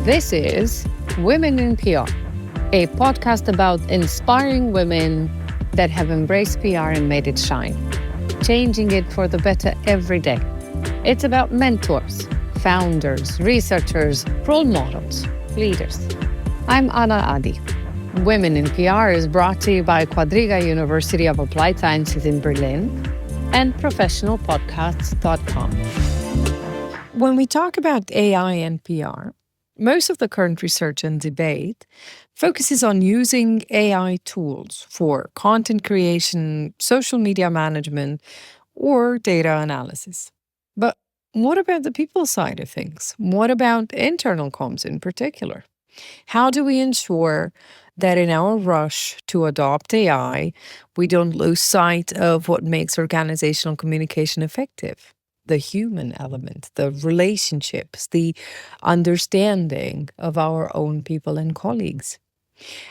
This is Women in PR, a podcast about inspiring women that have embraced PR and made it shine, changing it for the better every day. It's about mentors, founders, researchers, role models, leaders. I'm Anna Adi. Women in PR is brought to you by Quadriga University of Applied Sciences in Berlin and professionalpodcasts.com. When we talk about AI and PR, most of the current research and debate focuses on using AI tools for content creation, social media management, or data analysis. But what about the people side of things? What about internal comms in particular? How do we ensure that in our rush to adopt AI, we don't lose sight of what makes organizational communication effective? The human element, the relationships, the understanding of our own people and colleagues.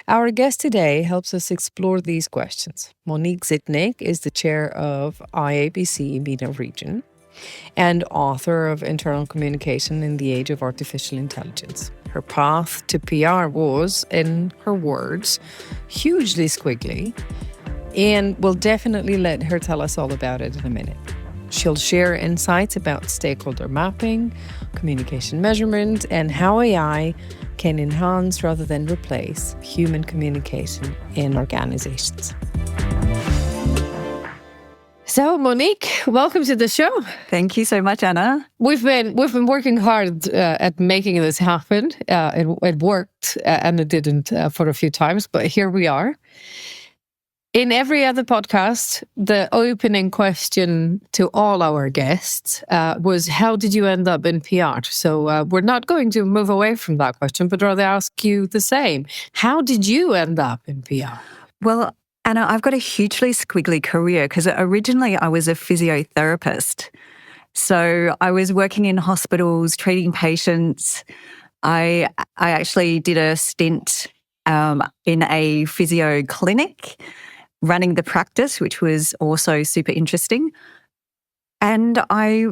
Our guest today helps us explore these questions. Monique Zytnik is the chair of IABC MENA region and author of Internal Communication in the Age of Artificial Intelligence. Her path to PR was, in her words, hugely squiggly, and we'll definitely let her tell us all about it in a minute. She'll share insights about stakeholder mapping, communication measurement, and how AI can enhance rather than replace human communication in organizations. So, Monique, welcome to the show. Thank you so much, Anna. We've been working hard at making this happen. It worked and it didn't for a few times, but here we are. In every other podcast, the opening question to all our guests was, how did you end up in PR? So we're not going to move away from that question, but rather ask you the same. How did you end up in PR? Well, Anna, I've got a hugely squiggly career because originally I was a physiotherapist. So I was working in hospitals, treating patients. I actually did a stint in a physio clinic, running the practice, which was also super interesting. And I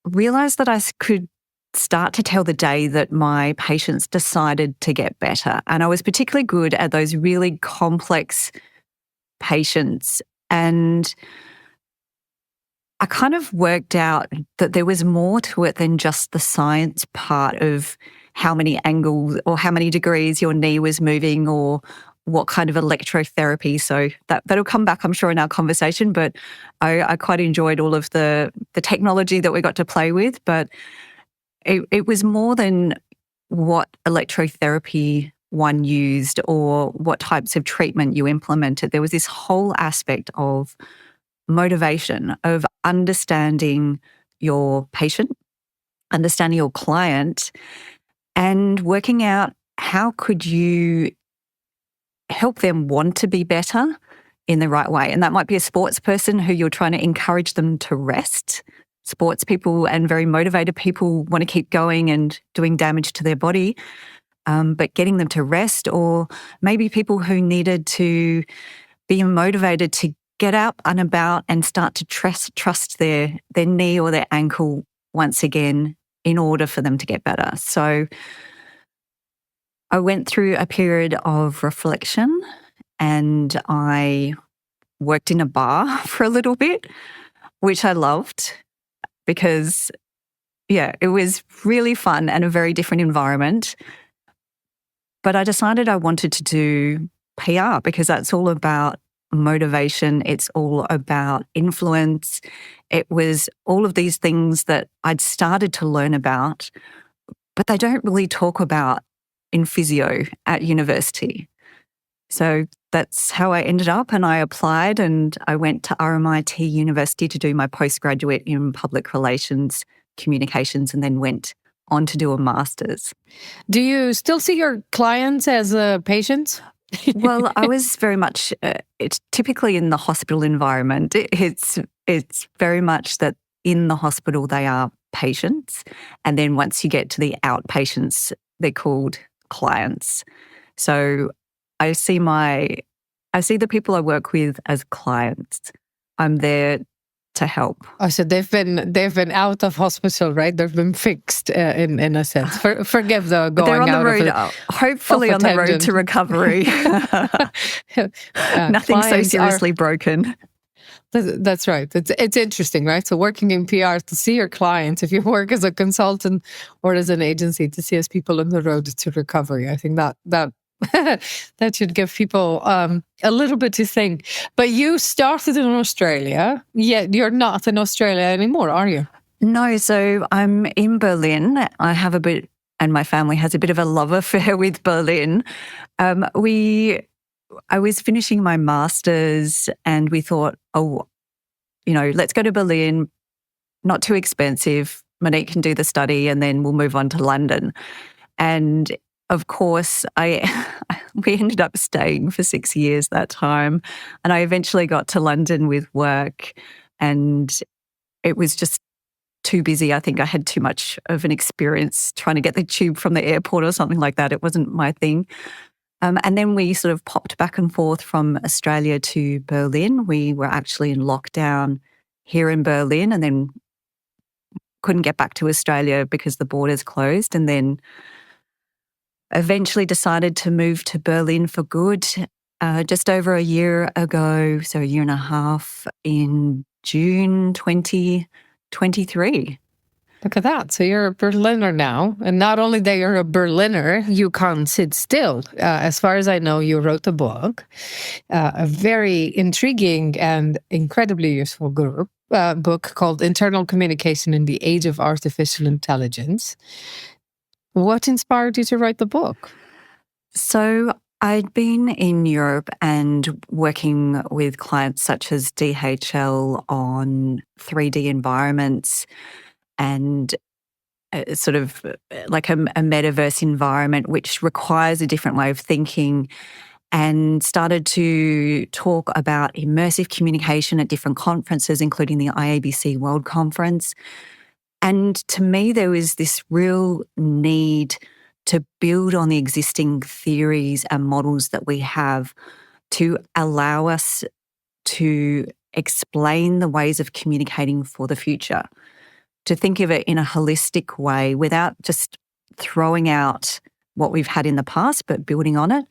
realised that I could start to tell the day that my patients decided to get better. And I was particularly good at those really complex patients. And I kind of worked out that there was more to it than just the science part of how many angles or how many degrees your knee was moving or what kind of electrotherapy. So that'll come back, I'm sure, in our conversation. But I quite enjoyed all of the technology that we got to play with. But it was more than what electrotherapy one used or what types of treatment you implemented. There was this whole aspect of motivation, of understanding your patient, understanding your client, and working out how could you help them want to be better in the right way. And that might be a sports person who you're trying to encourage them to rest. Sports people and very motivated people want to keep going and doing damage to their body, but getting them to rest. Or maybe people who needed to be motivated to get up and about and start to trust their knee or their ankle once again in order for them to get better. So I went through a period of reflection and I worked in a bar for a little bit, which I loved because, it was really fun and a very different environment. But I decided I wanted to do PR because that's all about motivation. It's all about influence. It was all of these things that I'd started to learn about, but they don't really talk about in physio at university. So that's how I ended up, and I applied and I went to RMIT University to do my postgraduate in public relations, communications, and then went on to do a master's. Do you still see your clients as patients? Well, I was very much, it's typically in the hospital environment. It's very much that in the hospital they are patients, and then once you get to the outpatients, they're called clients. So I see the people I work with as clients. I'm there to help. Oh, so they've been out of hospital, right? They've been fixed in a sense. Forgive the going They're on the out road, hopefully on the road to recovery. Nothing so seriously broken. That's right. It's interesting, right? So working in PR, to see your clients, if you work as a consultant or as an agency, to see as people on the road to recovery, I think that that should give people a little bit to think. But you started in Australia, yet you're not in Australia anymore, are you? No, so I'm in Berlin. I have a bit, and my family has a bit of a love affair with Berlin. I was finishing my master's and we thought, let's go to Berlin, not too expensive. Monique can do the study and then we'll move on to London. And of course, we ended up staying for 6 years that time. And I eventually got to London with work and it was just too busy. I think I had too much of an experience trying to get the tube from the airport or something like that. It wasn't my thing. And then we sort of popped back and forth from Australia to Berlin. We were actually in lockdown here in Berlin and then couldn't get back to Australia because the borders closed, and then eventually decided to move to Berlin for good just over a year ago, so a year and a half, in June 2023. Look at that. So you're a Berliner now. And not only that you're a Berliner, you can't sit still. As far as I know, you wrote a book, a very intriguing and incredibly useful book called Internal Communication in the Age of Artificial Intelligence. What inspired you to write the book? So I'd been in Europe and working with clients such as DHL on 3D environments and sort of like a metaverse environment, which requires a different way of thinking, and started to talk about immersive communication at different conferences, including the IABC World Conference. And to me, there was this real need to build on the existing theories and models that we have to allow us to explain the ways of communicating for the future, to think of it in a holistic way without just throwing out what we've had in the past, but building on it.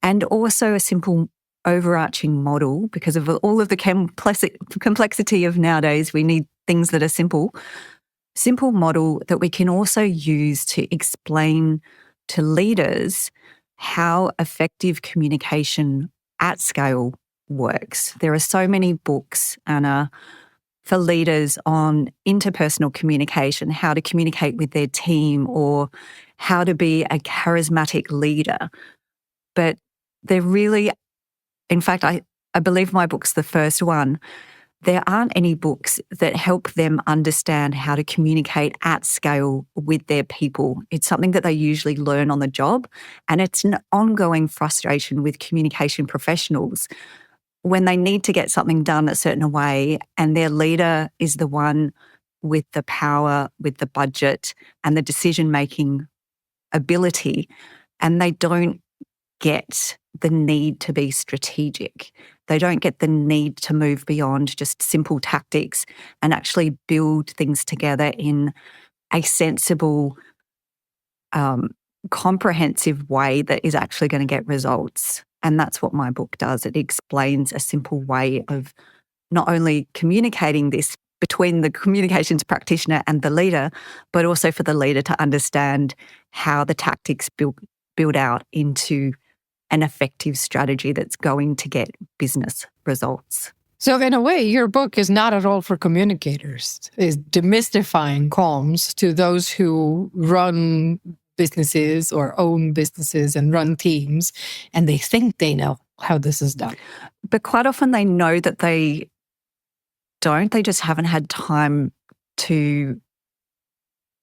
And also a simple overarching model, because of all of the complexity of nowadays, we need things that are simple model that we can also use to explain to leaders how effective communication at scale works. There are so many books, Anna, for leaders on interpersonal communication, how to communicate with their team or how to be a charismatic leader. But they're really, in fact, I believe my book's the first one. There aren't any books that help them understand how to communicate at scale with their people. It's something that they usually learn on the job, and it's an ongoing frustration with communication professionals when they need to get something done a certain way and their leader is the one with the power, with the budget and the decision-making ability, and they don't get the need to be strategic. They don't get the need to move beyond just simple tactics and actually build things together in a sensible, comprehensive way that is actually going to get results. And that's what my book does. It explains a simple way of not only communicating this between the communications practitioner and the leader, but also for the leader to understand how the tactics build out into an effective strategy that's going to get business results. So in a way, your book is not at all for communicators. It's demystifying comms to those who run businesses or own businesses and run teams, and they think they know how this is done. But quite often they know that they don't. They just haven't had time to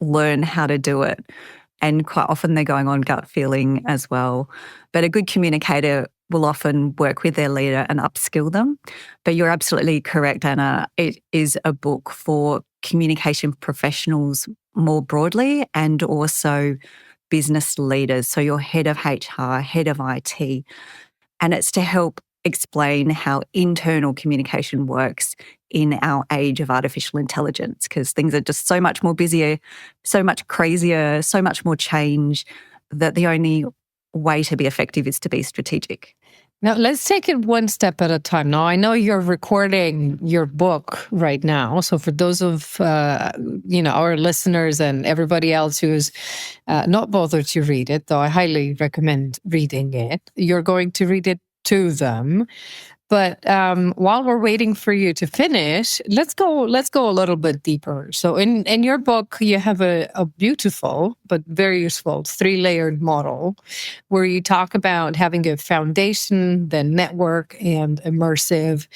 learn how to do it. And quite often they're going on gut feeling as well. But a good communicator will often work with their leader and upskill them. But you're absolutely correct, Anna. It is a book for communication professionals more broadly and also business leaders. So your head of HR, head of IT. And it's to help explain how internal communication works in our age of artificial intelligence, because things are just so much more busier, so much crazier, so much more change, that the only way to be effective is to be strategic. Now, let's take it one step at a time. Now, I know you're recording your book right now. So for those of, our listeners and everybody else who's not bothered to read it, though I highly recommend reading it, you're going to read it to them. But while we're waiting for you to finish, let's go a little bit deeper. So in your book, you have a beautiful but very useful 3-layered model where you talk about having a foundation, then network, and immersive.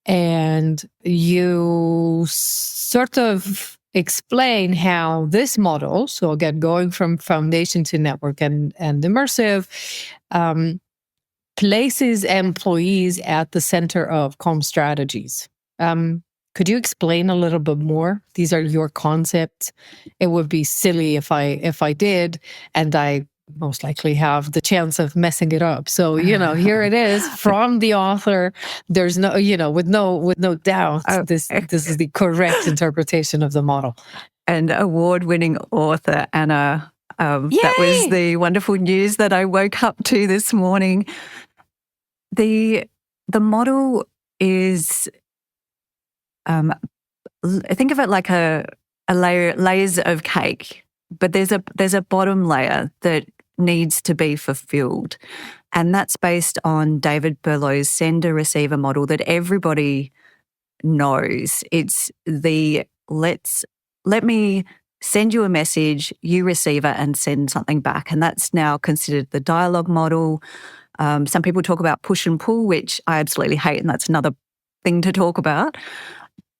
And you sort of explain how this model, so again, going from foundation to network and immersive, places employees at the center of comm strategies. Could you explain a little bit more? These are your concepts. It would be silly if I did, and I most likely have the chance of messing it up. So, here it is from the author. There's no, with no doubt, this is the correct interpretation of the model. And award-winning author Anna. That was the wonderful news that I woke up to this morning. The model is, think of it like a layers of cake, but there's a bottom layer that needs to be fulfilled, and that's based on David Berlow's sender-receiver model that everybody knows. It's the let me send you a message, you receive it, and send something back, and that's now considered the dialogue model. Some people talk about push and pull, which I absolutely hate, and that's another thing to talk about.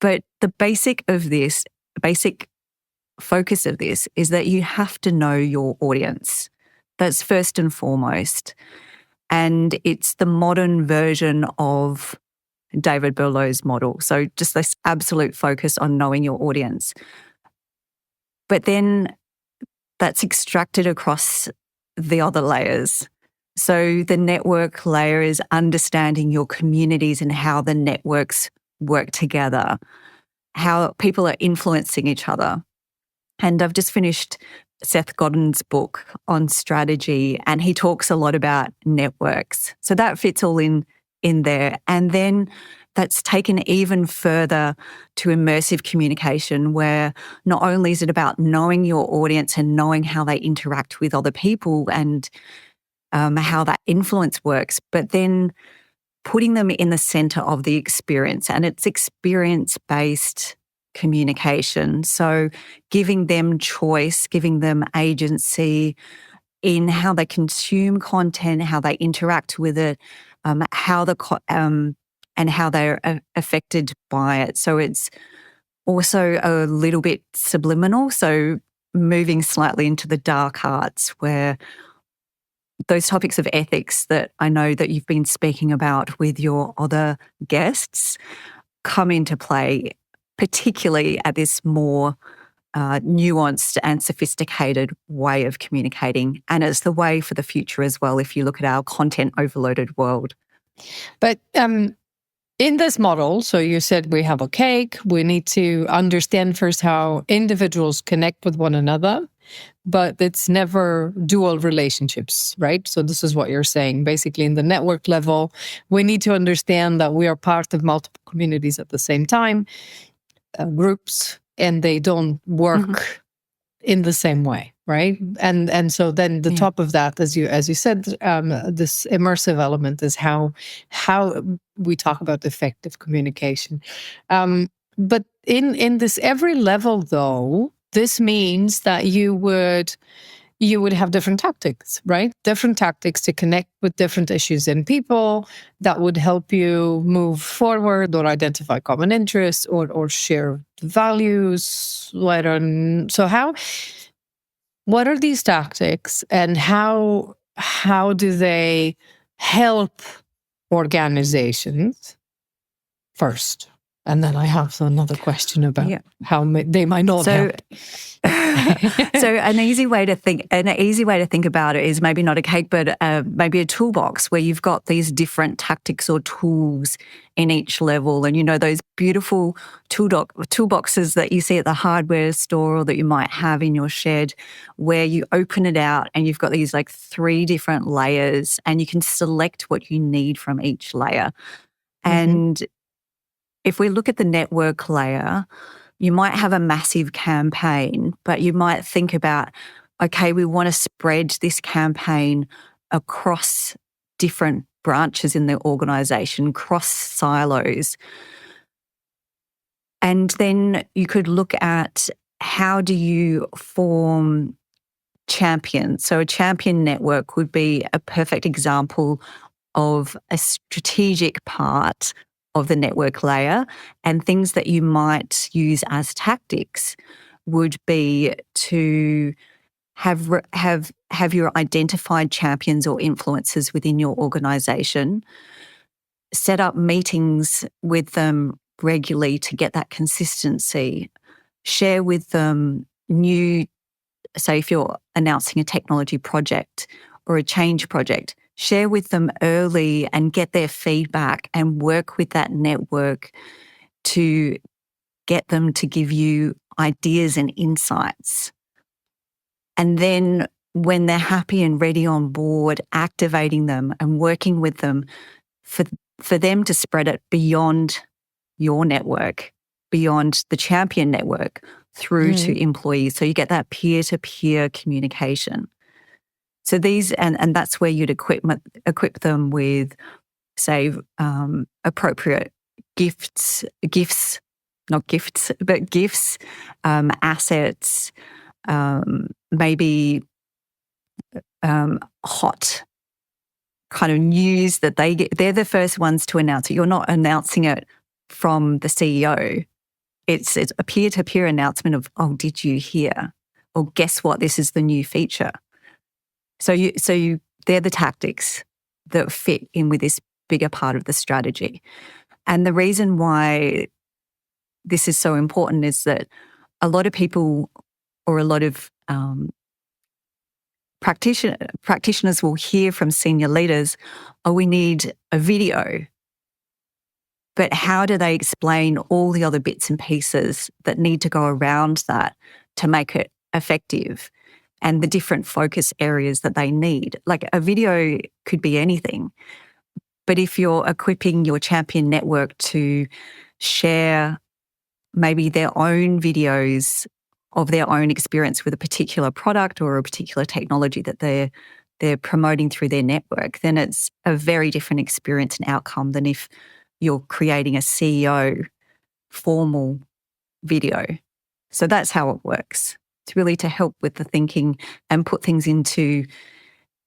But the basic focus of this is that you have to know your audience. That's first and foremost. And it's the modern version of David Berlow's model. So just this absolute focus on knowing your audience. But then that's extracted across the other layers. So the network layer is understanding your communities and how the networks work together, how people are influencing each other. And I've just finished Seth Godin's book on strategy, and he talks a lot about networks. So that fits all in there. And then that's taken even further to immersive communication, where not only is it about knowing your audience and knowing how they interact with other people and how that influence works, but then putting them in the center of the experience. And it's experience-based communication. So giving them choice, giving them agency in how they consume content, how they interact with it, and how they're affected by it. So it's also a little bit subliminal. So moving slightly into the dark arts, where those topics of ethics that I know that you've been speaking about with your other guests come into play, particularly at this more nuanced and sophisticated way of communicating. And it's the way for the future as well, if you look at our content overloaded world. But in this model, so you said we have a cake, we need to understand first how individuals connect with one another, but it's never dual relationships, right? So this is what you're saying. Basically, in the network level, we need to understand that we are part of multiple communities at the same time, groups, and they don't work in the same way, right? And so then the top of that, as you said, this immersive element is how we talk about effective communication. But in this every level, though, this means that you would have different tactics, right? Different tactics to connect with different issues and people that would help you move forward or identify common interests or share values. So what are these tactics, and how do they help organizations first? And then I have another question about how they might not help. So an easy way to think about it is maybe not a cake, but maybe a toolbox where you've got these different tactics or tools in each level. And, those beautiful toolboxes that you see at the hardware store or that you might have in your shed, where you open it out and you've got these 3 different layers and you can select what you need from each layer. And if we look at the network layer, you might have a massive campaign, but you might think about, okay, we want to spread this campaign across different branches in the organisation, cross silos. And then you could look at how do you form champions. So a champion network would be a perfect example of a strategic part of the network layer, and things that you might use as tactics would be to have your identified champions or influencers within your organisation, set up meetings with them regularly to get that consistency, share with them say if you're announcing a technology project or a change project, share with them early and get their feedback and work with that network to get them to give you ideas and insights. And then when they're happy and ready on board, activating them and working with them for them to spread it beyond your network, beyond the champion network, through to employees. So you get that peer-to-peer communication. So these, and that's where you'd equip them with, say, appropriate gifts, assets, maybe hot kind of news that they get. They're the first ones to announce it. You're not announcing it from the CEO. It's a peer-to-peer announcement of, oh, did you hear? Or guess what? This is the new feature. So they're the tactics that fit in with this bigger part of the strategy. And the reason why this is so important is that a lot of people or a lot of practitioners will hear from senior leaders, oh, we need a video. But how do they explain all the other bits and pieces that need to go around that to make it effective? And the different focus areas that they need. Like a video could be anything. But if you're equipping your champion network to share maybe their own videos of their own experience with a particular product or a particular technology that they're promoting through their network, then it's a very different experience and outcome than if you're creating a CEO formal video. So that's how it works. It's really to help with the thinking and put things into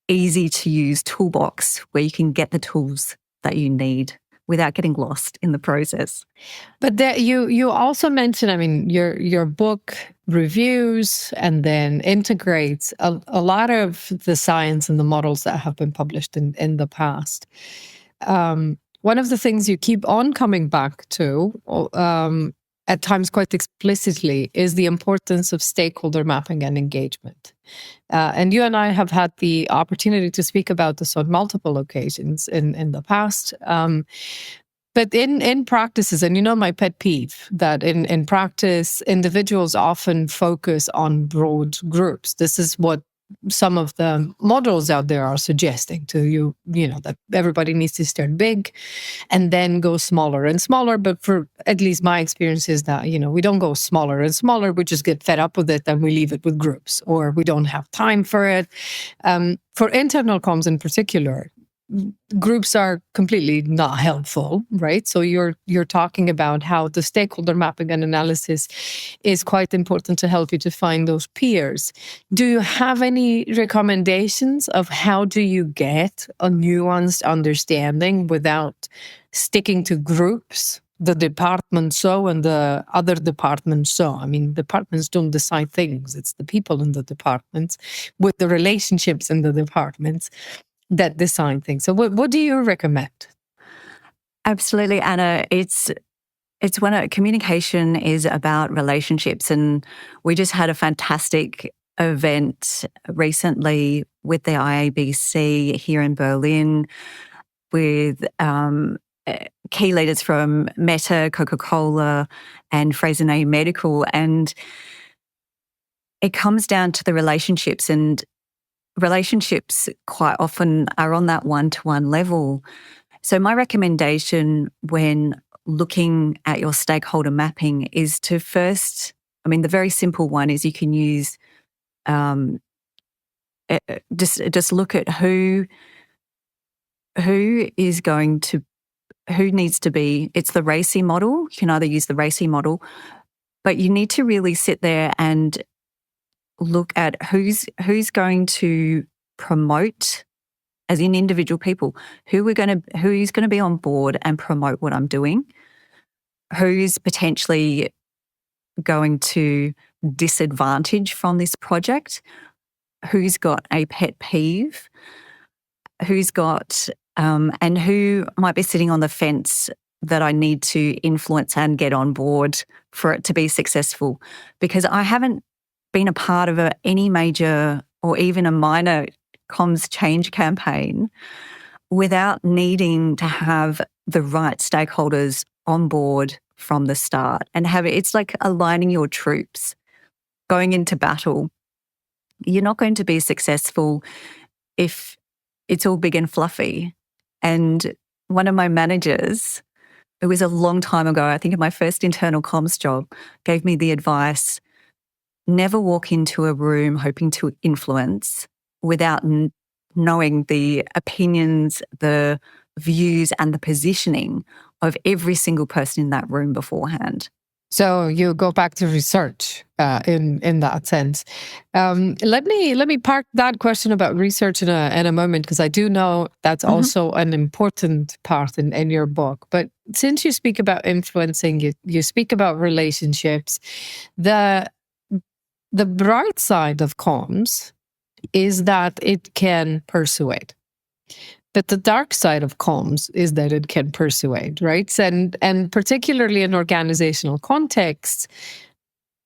easy to use toolbox where you can get the tools that you need without getting lost in the process. But you also mentioned, your book reviews and then integrates a lot of the science and the models that have been published in the past. One of the things you keep on coming back to, at times quite explicitly, is the importance of stakeholder mapping and engagement. And you and I have had the opportunity to speak about this on multiple occasions in the past. But in practices, and my pet peeve, that in practice, individuals often focus on broad groups. This is what some of the models out there are suggesting to you, that everybody needs to start big and then go smaller and smaller. But for at least my experience is that, we don't go smaller and smaller. We just get fed up with it and we leave it with groups, or we don't have time for it. For internal comms in particular, groups are completely not helpful, right? So you're talking about how the stakeholder mapping and analysis is quite important to help you to find those peers. Do you have any recommendations of how do you get a nuanced understanding without sticking to groups? The department so and the other department so. Departments don't decide things. It's the people in the departments with the relationships in the departments that design things. So what do you recommend? Absolutely, Anna. communication is about relationships, and we just had a fantastic event recently with the IABC here in Berlin with key leaders from Meta, Coca-Cola, and Fraser Medical, and it comes down to the relationships, and relationships quite often are on that one-to-one level. So my recommendation when looking at your stakeholder mapping is to first, the very simple one is you can use just look at who needs to be. It's the RACI model. You can either use the RACI model, but you need to really sit there and look at who's going to promote, as in individual people, who's going to be on board and promote what I'm doing, who's potentially going to disadvantage from this project, who's got a pet peeve, who's got and who might be sitting on the fence that I need to influence and get on board for it to be successful. Because I haven't been a part of any major or even a minor comms change campaign without needing to have the right stakeholders on board from the start and it's like aligning your troops going into battle. You're not going to be successful if it's all big and fluffy. And one of my managers, it was a long time ago, I think in my first internal comms job, gave me the advice, never walk into a room hoping to influence without knowing the opinions, the views and the positioning of every single person in that room beforehand. So you go back to research in that sense. Let me park that question about research in a moment, because I do know that's also an important part in your book. But since you speak about influencing, you speak about relationships. The bright side of comms is that it can persuade. But the dark side of comms is that it can persuade, right? And particularly in organizational contexts,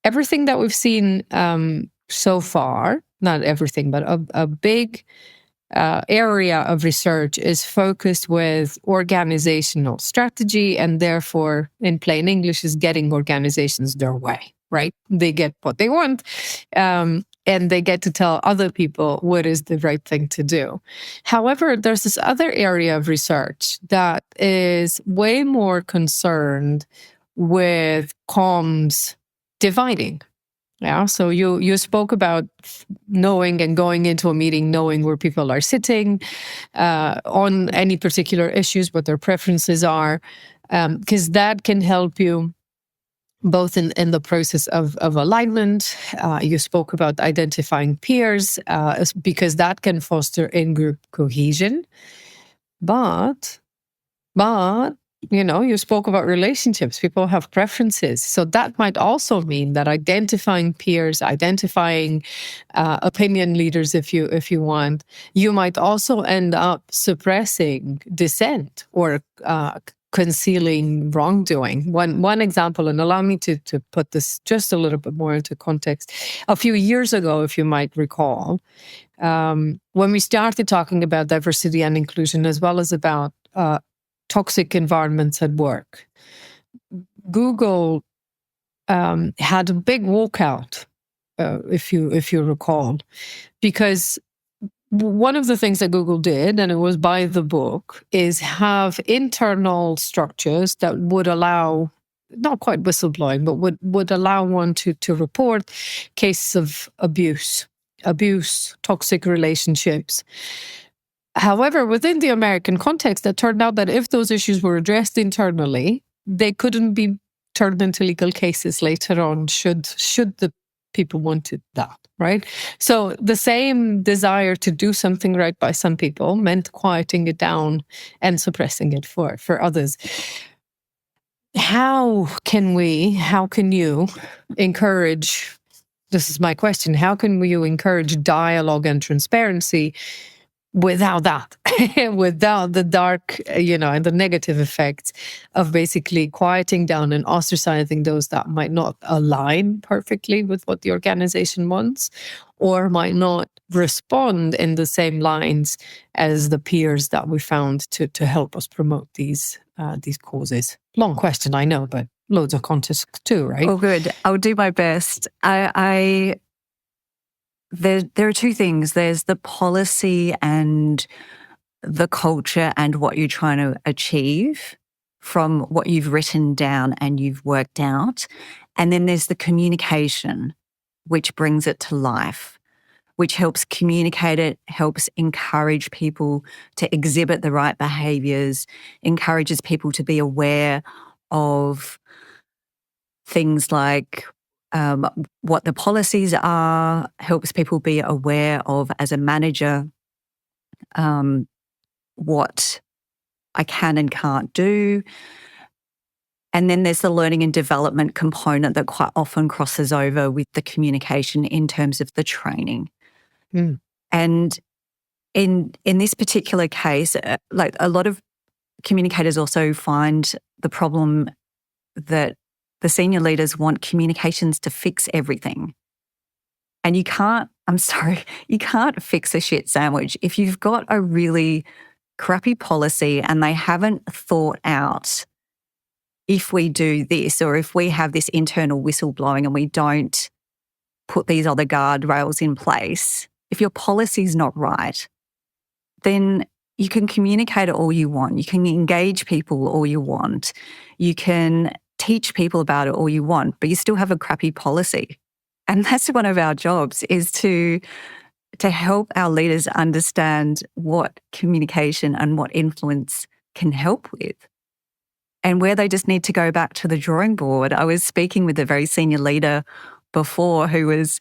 everything that we've seen so far, not everything, but a big area of research is focused with organizational strategy, and therefore, in plain English, is getting organizations their way, right? They get what they want. And they get to tell other people what is the right thing to do. However, there's this other area of research that is way more concerned with comms dividing. Yeah. So you spoke about knowing and going into a meeting, knowing where people are sitting on any particular issues, what their preferences are, because that can help you both in the process of alignment. You spoke about identifying peers, because that can foster in-group cohesion. But you spoke about relationships. People have preferences. So that might also mean that identifying peers, identifying opinion leaders, if you want, you might also end up suppressing dissent or concealing wrongdoing. One example, and allow me to put this just a little bit more into context. A few years ago, if you might recall, when we started talking about diversity and inclusion, as well as about toxic environments at work, Google had a big walkout, if you recall, because one of the things that Google did, and it was by the book, is have internal structures that would allow, not quite whistleblowing, but would allow one to report cases of abuse, toxic relationships. However, within the American context, it turned out that if those issues were addressed internally, they couldn't be turned into legal cases later on, should the people wanted that. Right? So the same desire to do something right by some people meant quieting it down and suppressing it for others. How can you encourage, this is my question, how can you encourage dialogue and transparency without that, without the dark, and the negative effects of basically quieting down and ostracizing those that might not align perfectly with what the organization wants, or might not respond in the same lines as the peers that we found to help us promote these causes. Long question, I know, but loads of context too, right? Oh, good. I'll do my best. There are two things. There's the policy and the culture and what you're trying to achieve from what you've written down and you've worked out. And then there's the communication, which brings it to life, which helps communicate it, helps encourage people to exhibit the right behaviours, encourages people to be aware of things like what the policies are, helps people be aware of, as a manager, what I can and can't do. And then there's the learning and development component that quite often crosses over with the communication in terms of the training. Mm. And in this particular case, like a lot of communicators also find the problem that the senior leaders want communications to fix everything. And you can't fix a shit sandwich. If you've got a really crappy policy and they haven't thought out, if we do this, or if we have this internal whistleblowing and we don't put these other guardrails in place, if your policy's not right, then you can communicate it all you want. You can engage people all you want. You can teach people about it all you want, but you still have a crappy policy. And that's one of our jobs, is to help our leaders understand what communication and what influence can help with, and where they just need to go back to the drawing board. I was speaking with a very senior leader before who was,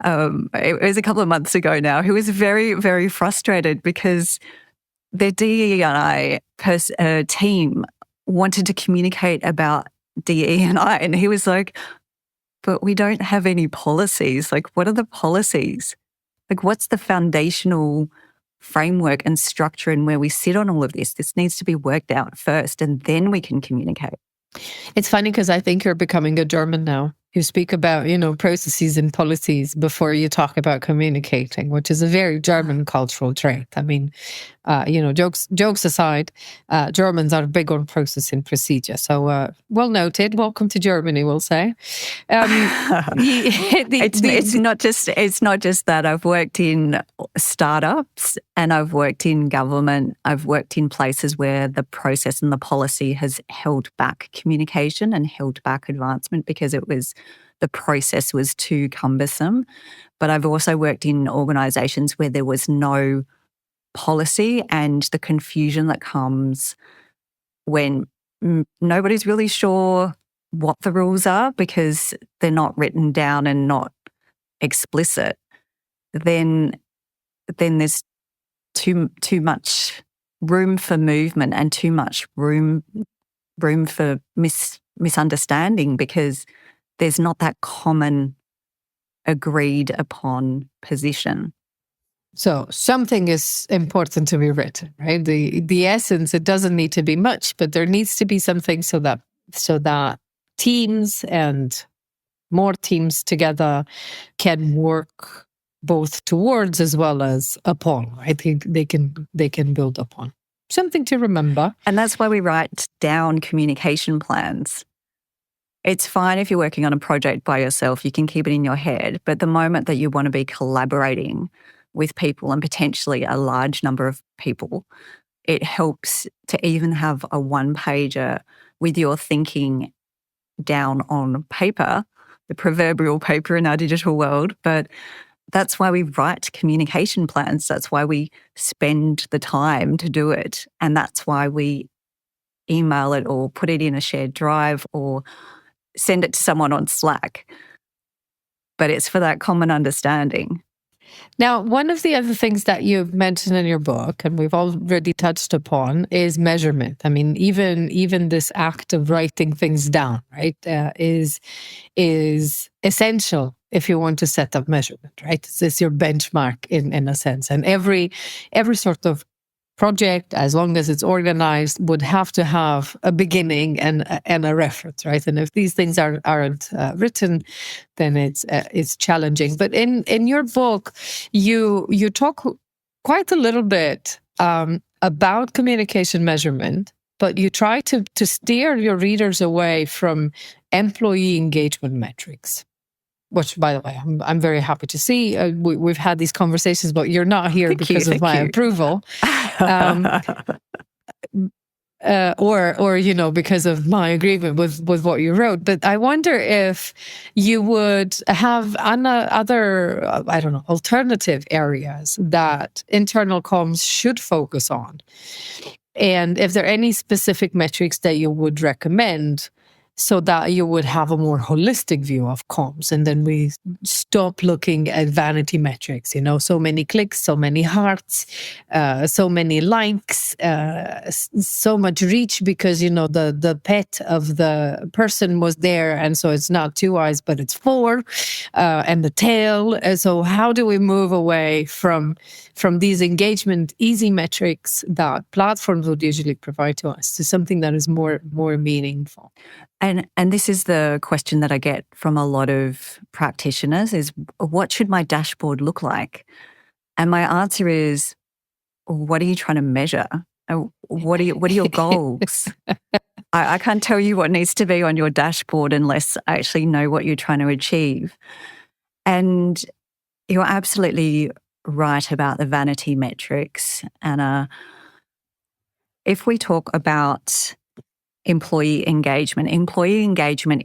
it was a couple of months ago now, who was very, very frustrated because their DE&I team wanted to communicate about DE&I. And he was like, but we don't have any policies. Like, what are the policies? Like, what's the foundational framework and structure and where we sit on all of this? This needs to be worked out first, and then we can communicate. It's funny because I think you're becoming a German now. You speak about, processes and policies before you talk about communicating, which is a very German cultural trait. I mean, jokes aside, Germans are big on process and procedure. So, well noted. Welcome to Germany, we'll say. It's not just that. I've worked in startups and I've worked in government. I've worked in places where the process and the policy has held back communication and held back advancement because the process was too cumbersome. But I've also worked in organisations where there was no policy, and the confusion that comes when nobody's really sure what the rules are because they're not written down and not explicit, then there's too much room for movement and too much room for misunderstanding because there's not that common agreed upon position. So something is important to be written, right? The essence, it doesn't need to be much, but there needs to be something so that teams and more teams together can work both towards as well as upon. I think they can build upon. Something to remember. And that's why we write down communication plans. It's fine if you're working on a project by yourself, you can keep it in your head. But the moment that you want to be collaborating with people and potentially a large number of people, it helps to even have a one-pager with your thinking down on paper, the proverbial paper in our digital world. But that's why we write communication plans. That's why we spend the time to do it. And that's why we email it or put it in a shared drive or send it to someone on Slack. But it's for that common understanding. Now, one of the other things that you've mentioned in your book, and we've already touched upon, is measurement. I mean, even this act of writing things down, right, is essential if you want to set up measurement, right? It's your benchmark in a sense. And every sort of project, as long as it's organized, would have to have a beginning and a reference, right? And if these things aren't written, then it's challenging. But in your book, you talk quite a little bit about communication measurement, but you try to steer your readers away from employee engagement metrics. Which, by the way, I'm very happy to see. We've had these conversations, but you're not here because of my approval, or because of my agreement with what you wrote. But I wonder if you would have other, alternative areas that internal comms should focus on, and if there are any specific metrics that you would recommend, so that you would have a more holistic view of comms. And then we stop looking at vanity metrics, so many clicks, so many hearts, so many likes, so much reach because, the pet of the person was there. And so it's not 2 eyes, but it's 4, and the tail. And so how do we move away from these engagement easy metrics that platforms would usually provide to us to something that is more meaningful? And this is the question that I get from a lot of practitioners is, what should my dashboard look like? And my answer is, what are you trying to measure? What are your goals? I can't tell you what needs to be on your dashboard unless I actually know what you're trying to achieve. And you're absolutely right about the vanity metrics, Anna. If we talk about employee engagement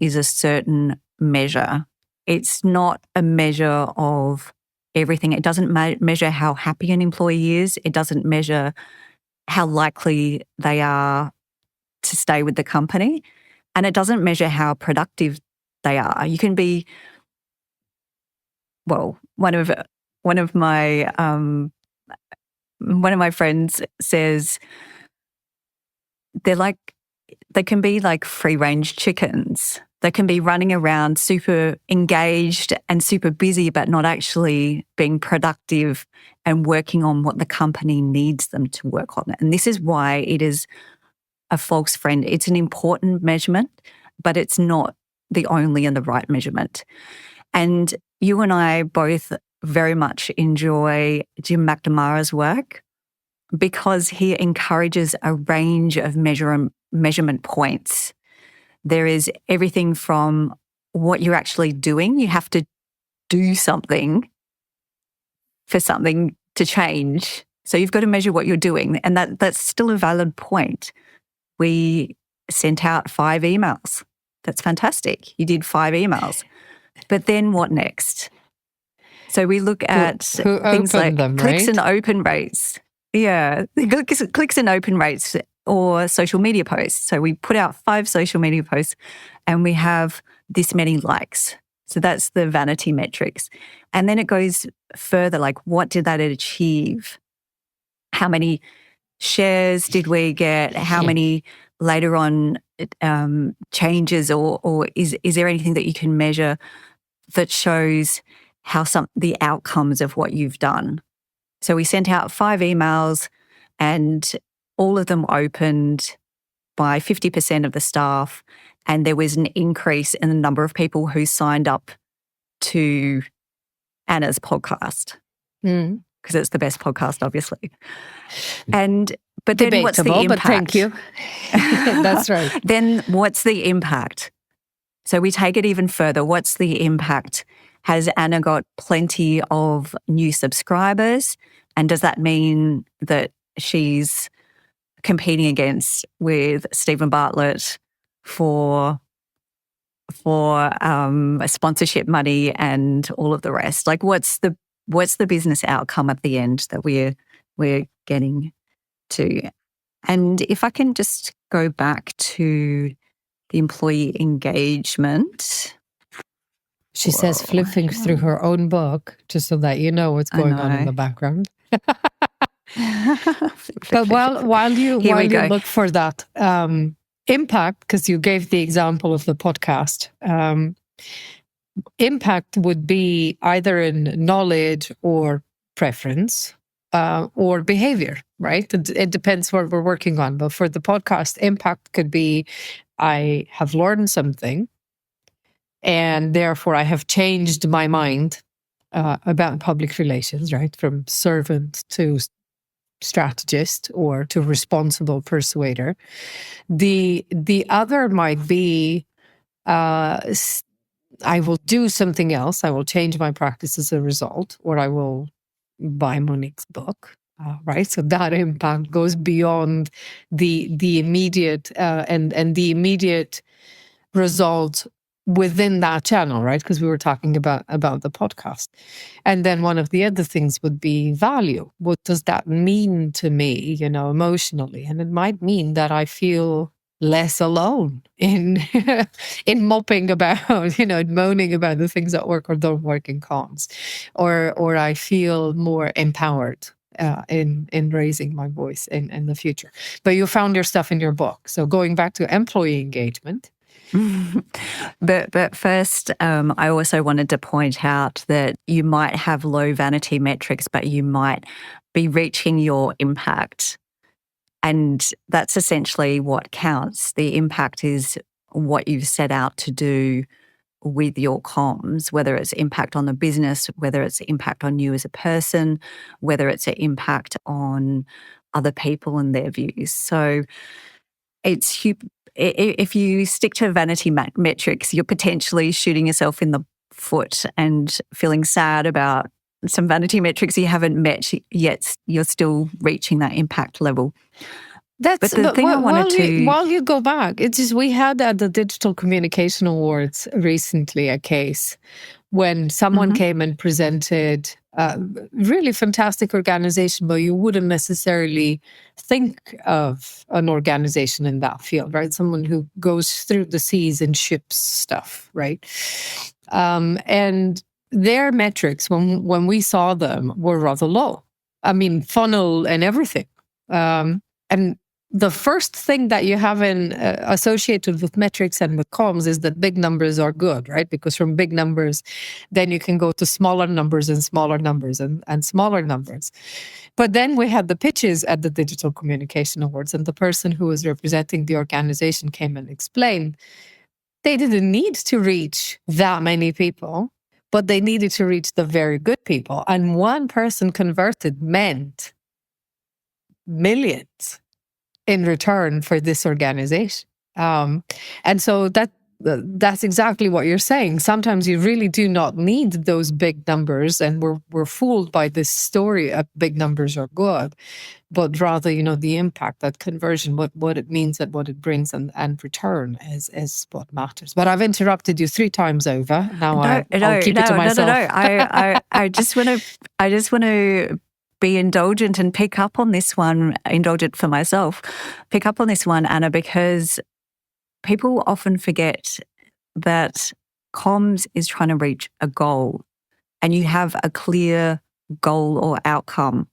is a certain measure. It's not a measure of everything. It doesn't measure how happy an employee is. It doesn't measure how likely they are to stay with the company. And it doesn't measure how productive they are. You can be, one of my friends says they can be like free-range chickens. They can be running around super engaged and super busy, but not actually being productive and working on what the company needs them to work on. And this is why it is a false friend. It's an important measurement, but it's not the only and the right measurement. And you and I both very much enjoy Jim McNamara's work because he encourages a range of measurement points. There is everything from what you're actually doing. You have to do something for something to change. So you've got to measure what you're doing. And that's still a valid point. We sent out 5 emails. That's fantastic. You did 5 emails. But then what next? So we look at things like clicks and open rates. Yeah, clicks and open rates or social media posts. So we put out 5 social media posts and we have this many likes. So that's the vanity metrics. And then it goes further, like what did that achieve? How many shares did we get? How many later on changes or is there anything that you can measure that shows how the outcomes of what you've done? So we sent out 5 emails and all of them opened by 50% of the staff, and there was an increase in the number of people who signed up to Anna's podcast because it's the best podcast, obviously. But then debatable, what's the impact? But thank you. That's right. Then what's the impact? So we take it even further. What's the impact? Has Anna got plenty of new subscribers? And does that mean that she's competing with Stephen Bartlett for sponsorship money and all of the rest? Like, what's the business outcome at the end that we're getting to? And if I can just go back to the employee engagement. She says flipping through her own book, just so that you know what's going on in the background. But while you look for that impact, because you gave the example of the podcast, impact would be either in knowledge or preference or behavior, right? It depends what we're working on. But for the podcast, impact could be I have learned something and therefore I have changed my mind about public relations, right? From servant to strategist or to responsible persuader. The other might be I will do something else. I will change my practice as a result, or I will buy Monique's book. Right, so that impact goes beyond the immediate and the immediate result within that channel, right? Because we were talking about the podcast. And then one of the other things would be value. What does that mean to me, emotionally? And it might mean that I feel less alone in in moping about, moaning about the things that work or don't work in comms, or I feel more empowered in raising my voice in the future. But you found your stuff in your book. So going back to employee engagement. But first, I also wanted to point out that you might have low vanity metrics, but you might be reaching your impact. And that's essentially what counts. The impact is what you've set out to do with your comms, whether it's impact on the business, whether it's impact on you as a person, whether it's an impact on other people and their views. So if you stick to vanity metrics, you're potentially shooting yourself in the foot and feeling sad about some vanity metrics you haven't met yet. You're still reaching that impact level. While you go back, it's just we had at the Digital Communication Awards recently a case when someone came and presented a really fantastic organization, but you wouldn't necessarily think of an organization in that field, right? Someone who goes through the seas and ships stuff, right? And their metrics, when we saw them, were rather low. I mean, funnel and everything. And the first thing that you have associated with metrics and with comms is that big numbers are good, right? Because from big numbers, then you can go to smaller numbers and smaller numbers and smaller numbers. But then we had the pitches at the Digital Communication Awards, and the person who was representing the organization came and explained they didn't need to reach that many people, but they needed to reach the very good people. And one person converted meant millions in return for this organization. And so that's exactly what you're saying. Sometimes you really do not need those big numbers, and we're fooled by this story of big numbers are good, but rather, the impact, that conversion, what it means and what it brings and return is what matters. But I've interrupted you 3 times over. Now I'll keep it to myself. No. I just want to be indulgent and pick up on this one, indulgent for myself, pick up on this one, Anna, because people often forget that comms is trying to reach a goal, and you have a clear goal or outcome,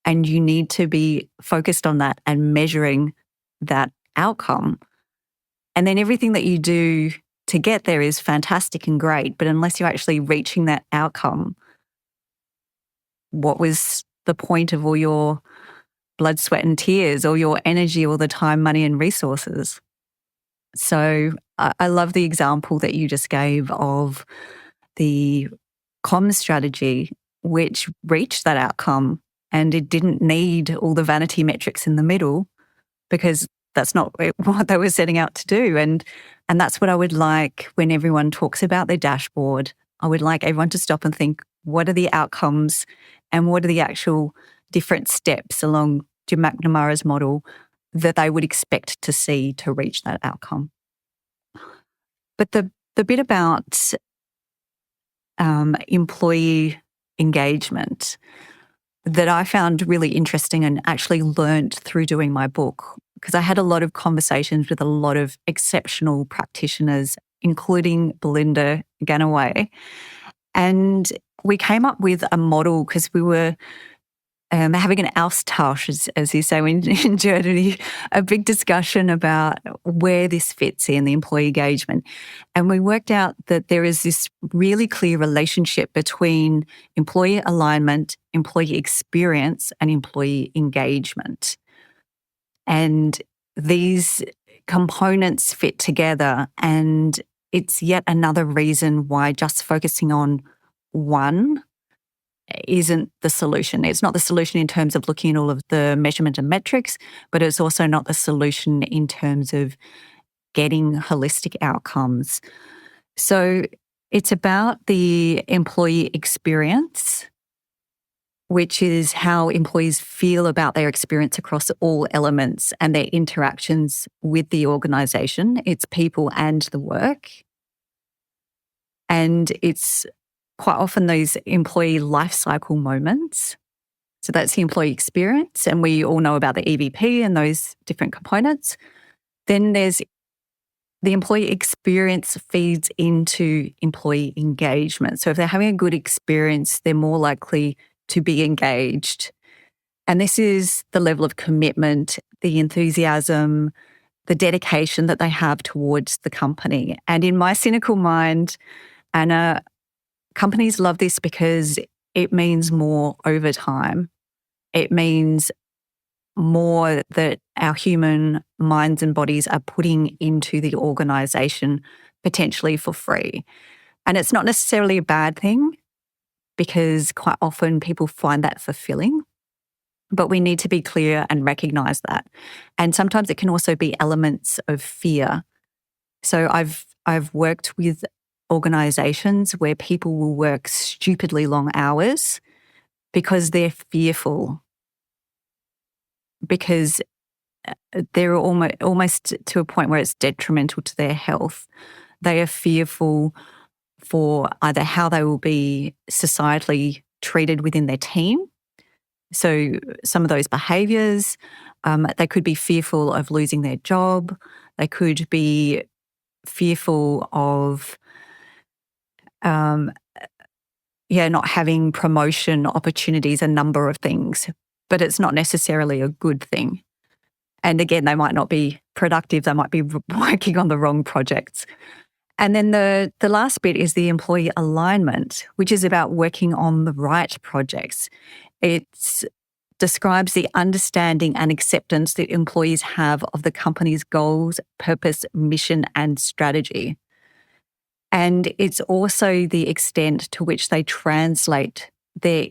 and you need to be focused on that and measuring that outcome. And then everything that you do to get there is fantastic and great, but unless you're actually reaching that outcome, what was the point of all your blood, sweat and tears, all your energy, all the time, money and resources? So I love the example that you just gave of the comms strategy, which reached that outcome, and it didn't need all the vanity metrics in the middle, because that's not what they were setting out to do. And that's what I would like when everyone talks about their dashboard. I would like everyone to stop and think, what are the outcomes and what are the actual different steps along Jim McNamara's model that they would expect to see to reach that outcome. But the bit about employee engagement that I found really interesting and actually learned through doing my book, because I had a lot of conversations with a lot of exceptional practitioners, including Belinda Ganaway. And we came up with a model because we were having an Austausch, as you say in Germany, a big discussion about where this fits in the employee engagement. And we worked out that there is this really clear relationship between employee alignment, employee experience, and employee engagement. And these components fit together, and it's yet another reason why just focusing on one isn't the solution. It's not the solution in terms of looking at all of the measurement and metrics, but it's also not the solution in terms of getting holistic outcomes. So it's about the employee experience, which is how employees feel about their experience across all elements and their interactions with the organisation. It's people and the work. And it's quite often those employee life cycle moments. So that's the employee experience. And we all know about the EVP and those different components. Then there's the employee experience feeds into employee engagement. So if they're having a good experience, they're more likely to be engaged. And this is the level of commitment, the enthusiasm, the dedication that they have towards the company. And in my cynical mind, Anna, companies love this because it means more overtime. It means more that our human minds and bodies are putting into the organisation potentially for free. And it's not necessarily a bad thing because quite often people find that fulfilling. But we need to be clear and recognise that. And sometimes it can also be elements of fear. So I've worked with organisations where people will work stupidly long hours because they're fearful, because they're almost to a point where it's detrimental to their health. They are fearful for either how they will be societally treated within their team. So some of those behaviours, they could be fearful of losing their job. They could be fearful of not having promotion opportunities, a number of things, but it's not necessarily a good thing. And again, they might not be productive. They might be working on the wrong projects. And then the last bit is the employee alignment, which is about working on the right projects. It describes the understanding and acceptance that employees have of the company's goals, purpose, mission, and strategy. And it's also the extent to which they translate their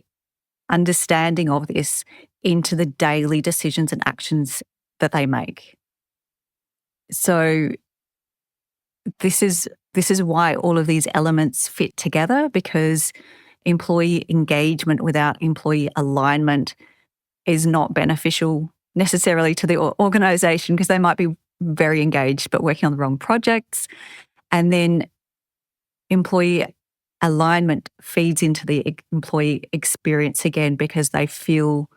understanding of this into the daily decisions and actions that they make. So this is why all of these elements fit together, because employee engagement without employee alignment is not beneficial necessarily to the organisation, because they might be very engaged but working on the wrong projects. And then employee alignment feeds into the employee experience again, because they feel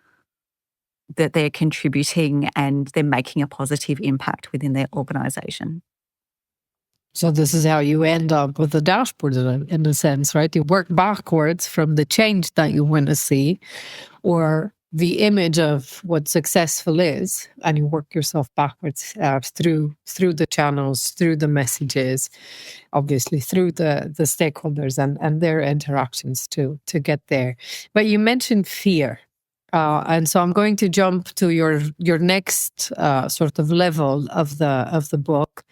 that they're contributing and they're making a positive impact within their organisation. So this is how you end up with the dashboard in a sense, right? You work backwards from the change that you want to see, or the image of what successful is, and you work yourself backwards through the channels, through the messages, obviously through the stakeholders and their interactions to get there. But you mentioned fear. And so I'm going to jump to your next sort of level of the book.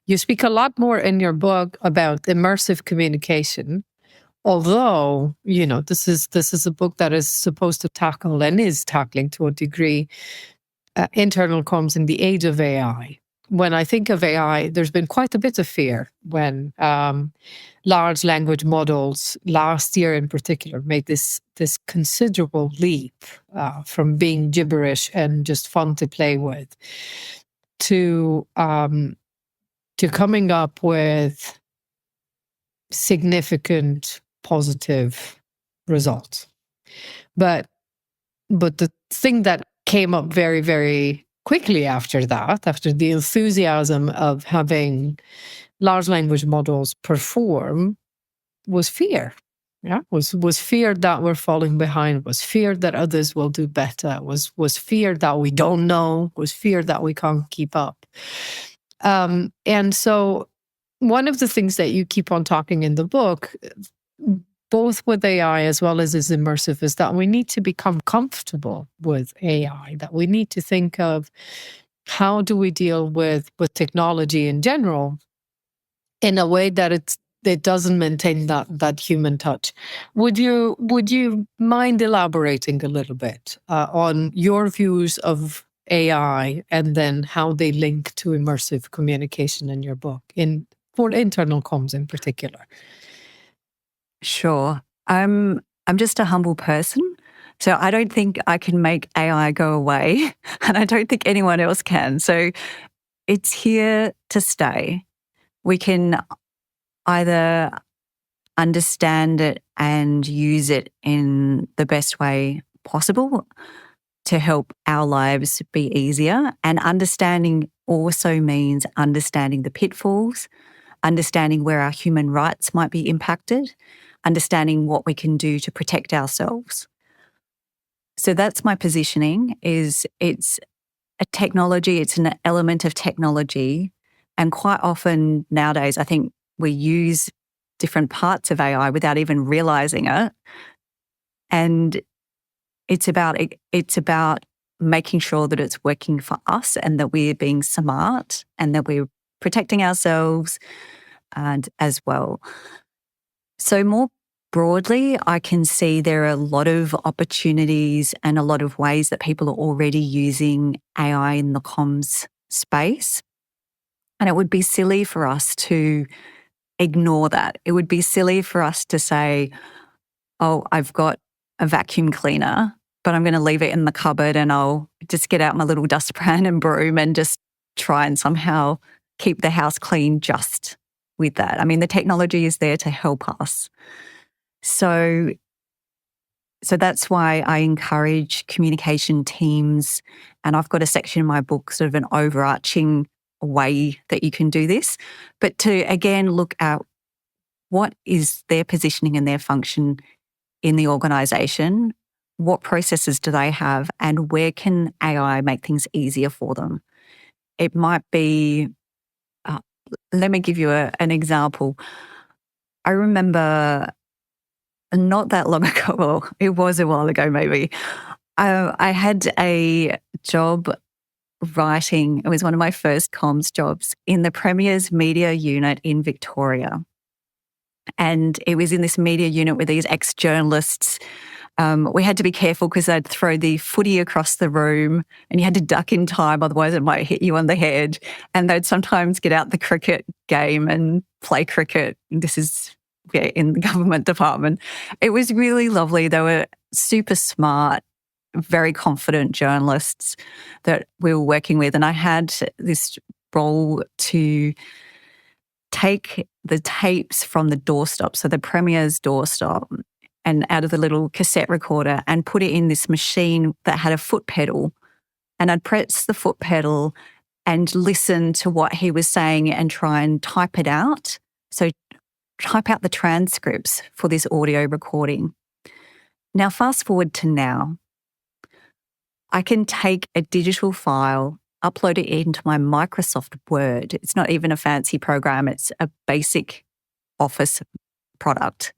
You speak a lot more in your book about immersive communication, although this is a book that is supposed to tackle and is tackling to a degree internal comms in the age of AI. When I think of AI, there's been quite a bit of fear when large language models last year in particular made this considerable leap from being gibberish and just fun to play with to coming up with significant positive results. But the thing that came up very, very quickly after that, after the enthusiasm of having large language models perform, was fear. Yeah, was fear that we're falling behind, was fear that others will do better, was fear that we don't know, was fear that we can't keep up. And so one of the things that you keep on talking in the book, both with AI as well as is immersive, is that we need to become comfortable with AI, that we need to think of how do we deal with technology in general in a way that it doesn't maintain that human touch. Would you mind elaborating a little bit on your views of AI and then how they link to immersive communication in your book, for internal comms in particular? Sure. I'm just a humble person. So I don't think I can make AI go away, and I don't think anyone else can. So it's here to stay. We can either understand it and use it in the best way possible to help our lives be easier. And understanding also means understanding the pitfalls, understanding where our human rights might be impacted, understanding what we can do to protect ourselves. So that's my positioning, is it's a technology, it's an element of technology. And quite often nowadays, I think we use different parts of AI without even realizing it. And it's about making sure that it's working for us and that we're being smart and that we're protecting ourselves and as well. So more broadly, I can see there are a lot of opportunities and a lot of ways that people are already using AI in the comms space. And it would be silly for us to ignore that. It would be silly for us to say, oh, I've got a vacuum cleaner, but I'm going to leave it in the cupboard and I'll just get out my little dustpan and broom and just try and somehow keep the house clean just with that. I mean, the technology is there to help us. So that's why I encourage communication teams, and I've got a section in my book, sort of an overarching way that you can do this, but to again look at what is their positioning and their function in the organisation, what processes do they have, and where can AI make things easier for them. It might be, let me give you an example. I remember not that long ago, well, it was a while ago maybe, I had a job writing, it was one of my first comms jobs, in the Premier's media unit in Victoria. And it was in this media unit with these ex-journalists. We had to be careful because they'd throw the footy across the room and you had to duck in time, otherwise it might hit you on the head. And they'd sometimes get out the cricket game and play cricket. This is in the government department. It was really lovely. They were super smart, very confident journalists that we were working with. And I had this role to take the tapes from the doorstop, so the Premier's doorstop, and out of the little cassette recorder and put it in this machine that had a foot pedal. And I'd press the foot pedal and listen to what he was saying and try and type it out. So type out the transcripts for this audio recording. Now, fast forward to now. I can take a digital file, upload it into my Microsoft Word. It's not even a fancy program. It's a basic Office product,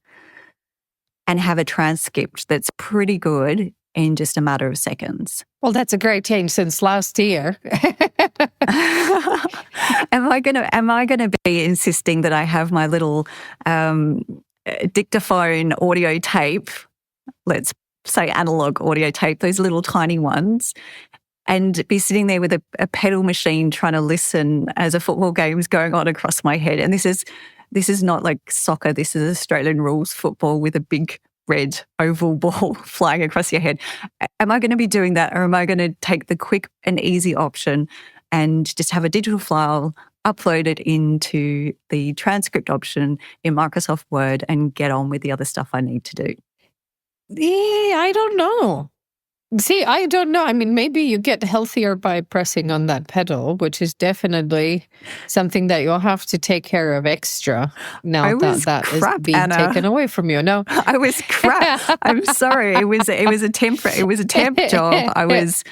and have a transcript that's pretty good in just a matter of seconds. Well, that's a great change since last year. Am I gonna be insisting that I have my little dictaphone audio tape, let's say analog audio tape, those little tiny ones, and be sitting there with a pedal machine trying to listen as a football game is going on across my head? And this is not like soccer. This is Australian rules football with a big red oval ball flying across your head. Am I going to be doing that, or am I going to take the quick and easy option and just have a digital file, upload it into the transcript option in Microsoft Word and get on with the other stuff I need to do? I don't know. See, I don't know. I mean, maybe you get healthier by pressing on that pedal, which is definitely something that you'll have to take care of extra now I that was that is crap, being taken Anna. away from you. No. I was crap. I'm sorry. It was a temp job. I was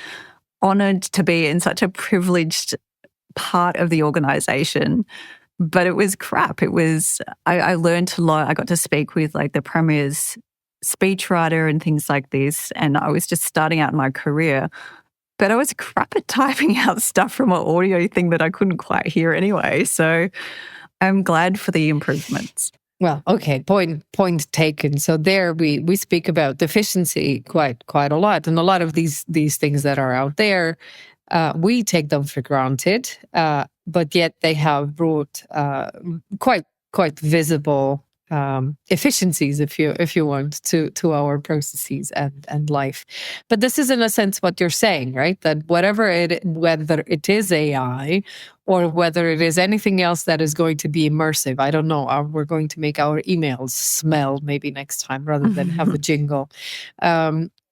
honored to be in such a privileged part of the organization, but it was crap. I learned a lot. I got to speak with like the Premier's speechwriter and things like this. And I was just starting out in my career, but I was crap at typing out stuff from an audio thing that I couldn't quite hear anyway. So I'm glad for the improvements. Well, okay, point taken. So there we speak about deficiency quite a lot, and a lot of these things that are out there, we take them for granted, but yet they have brought quite visible efficiencies, if you want, to our processes and life. But this is in a sense what you're saying, right? That whether it is AI or whether it is anything else that is going to be immersive, I don't know. We're going to make our emails smell maybe next time rather than have a jingle.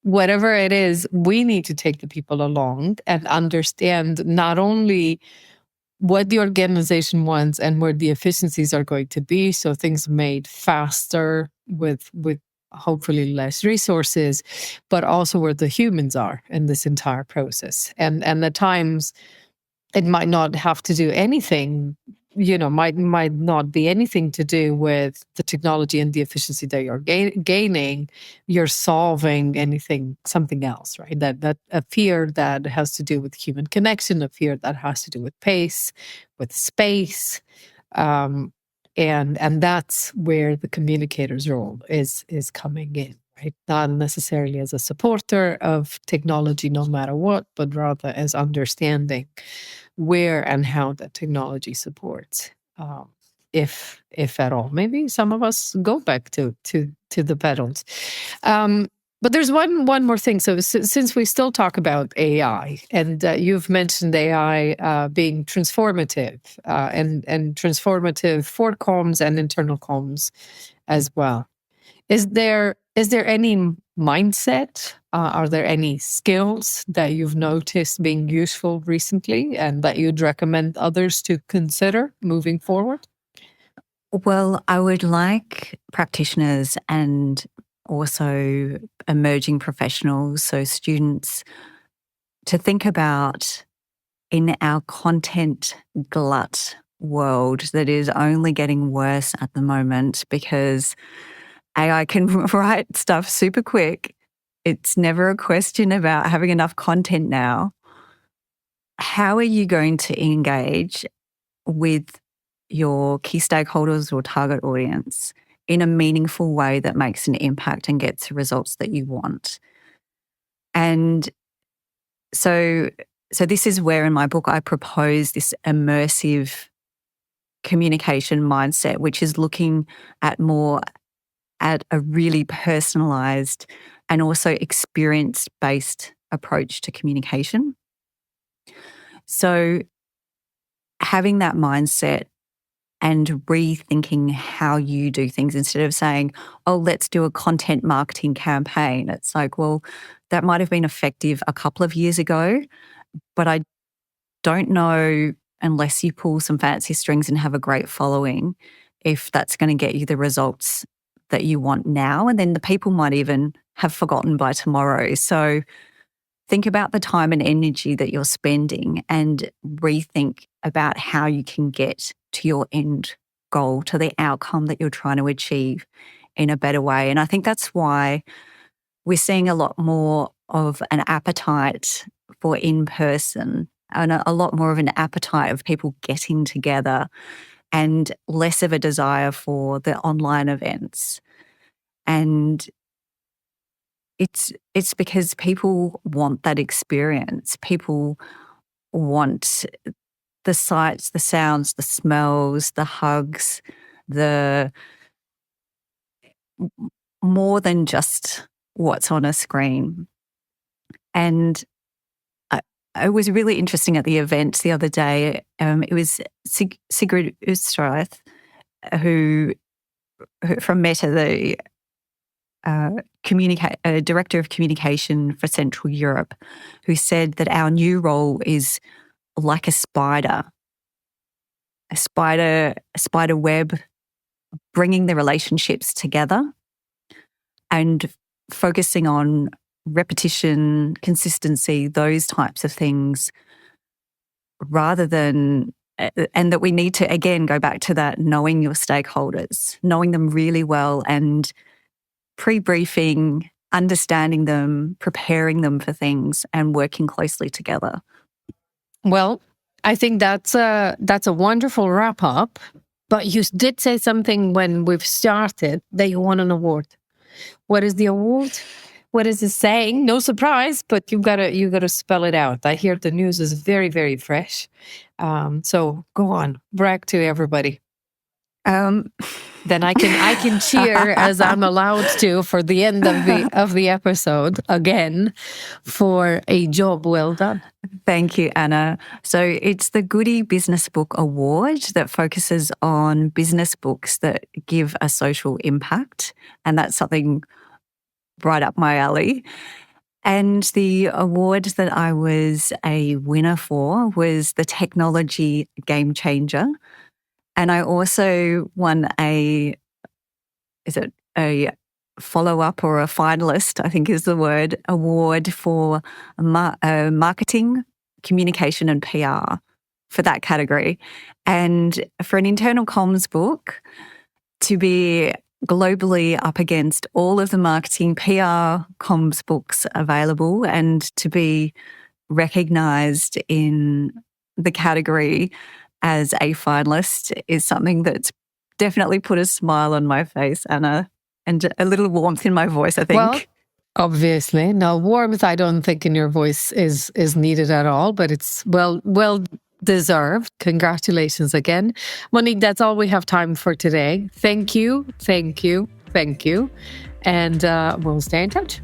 Whatever it is, we need to take the people along and understand not only what the organization wants and where the efficiencies are going to be, so things made faster with hopefully less resources, but also where the humans are in this entire process. And at times it might not have to do anything, might not be anything to do with the technology and the efficiency that you're gaining. You're solving something else, right? That a fear that has to do with human connection, a fear that has to do with pace, with space, and that's where the communicator's role is coming in. Right? Not necessarily as a supporter of technology, no matter what, but rather as understanding where and how that technology supports, if at all. Maybe some of us go back to the pedals. But there's one more thing. So since we still talk about AI, and you've mentioned AI being transformative, and transformative for comms and internal comms as well. Is there any mindset? Are there any skills that you've noticed being useful recently and that you'd recommend others to consider moving forward? Well, I would like practitioners and also emerging professionals, so students, to think about in our content glut world that is only getting worse at the moment because AI can write stuff super quick. It's never a question about having enough content now. How are you going to engage with your key stakeholders or target audience in a meaningful way that makes an impact and gets the results that you want? And so this is where in my book I propose this immersive communication mindset, which is looking at a really personalized and also experience-based approach to communication. So having that mindset and rethinking how you do things instead of saying, oh, let's do a content marketing campaign. It's like, well, that might have been effective a couple of years ago, but I don't know, unless you pull some fancy strings and have a great following, if that's going to get you the results that you want now. And then the people might even have forgotten by tomorrow. So think about the time and energy that you're spending and rethink about how you can get to your end goal, to the outcome that you're trying to achieve in a better way. And I think that's why we're seeing a lot more of an appetite for in-person and a lot more of an appetite of people getting together and less of a desire for the online events. And it's because people want that experience. People want the sights, the sounds, the smells, the hugs, the more than just what's on a screen. And it was really interesting at the event the other day. It was Sigrid Østreith, who from Meta, director of communication for Central Europe, who said that our new role is like a spider web, bringing the relationships together and focusing on repetition, consistency, those types of things, rather than, and that we need to, again, go back to that knowing your stakeholders, knowing them really well and pre-briefing, understanding them, preparing them for things and working closely together. Well, I think that's a wonderful wrap up. But you did say something when we've started that you won an award. What is the award? What is it saying? No surprise, but you gotta spell it out. I hear the news is very, very fresh. So go on, brag to everybody. Then I can cheer as I'm allowed to for the end of the episode again for a job well done. Thank you, Anna. So it's the Goody Business Book Award that focuses on business books that give a social impact, and that's something right up my alley. And the award that I was a winner for was the Technology Game Changer. And I also won a follow-up or a finalist, I think is the word, award for marketing, communication and PR for that category. And for an internal comms book, to be globally up against all of the marketing, PR, comms books available and to be recognised in the category as a finalist is something that's definitely put a smile on my face, Anna, and a little warmth in my voice, I think. Well, obviously. No, warmth I don't think in your voice is needed at all, but it's well deserved. Congratulations again. Monique, that's all we have time for today. Thank you. And we'll stay in touch.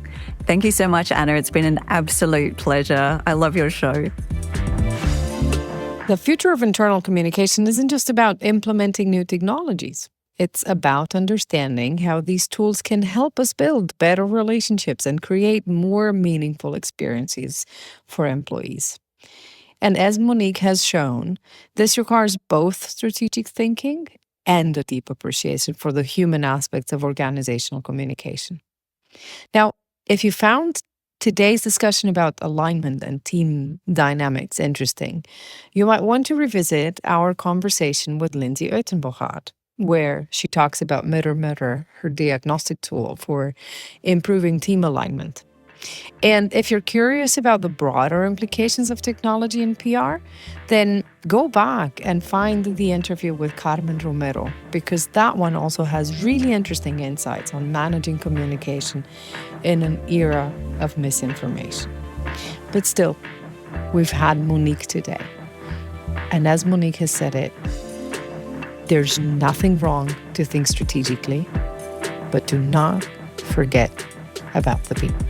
Thank you so much, Anna. It's been an absolute pleasure. I love your show. The future of internal communication isn't just about implementing new technologies. It's about understanding how these tools can help us build better relationships and create more meaningful experiences for employees. And as Monique has shown, this requires both strategic thinking and a deep appreciation for the human aspects of organizational communication. Now, if you found today's discussion about alignment and team dynamics interesting, you might want to revisit our conversation with Lindsay Uitenbogart, where she talks about Mirror, her diagnostic tool for improving team alignment. And if you're curious about the broader implications of technology in PR, then go back and find the interview with Carmen Romero, because that one also has really interesting insights on managing communication in an era of misinformation. But still, we've had Monique today. And as Monique has said it, there's nothing wrong to think strategically, but do not forget about the people.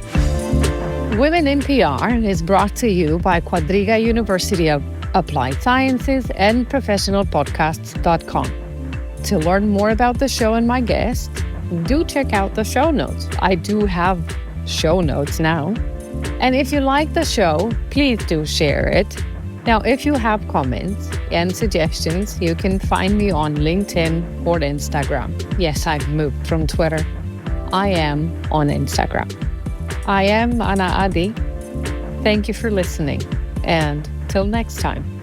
Women in PR is brought to you by Quadriga University of Applied Sciences and professionalpodcasts.com. To learn more about the show and my guests, do check out the show notes. I do have show notes now. And if you like the show, please do share it. Now, if you have comments and suggestions, you can find me on LinkedIn or Instagram. Yes, I've moved from Twitter. I am on Instagram. I am Anna Adi. Thank you for listening, and till next time.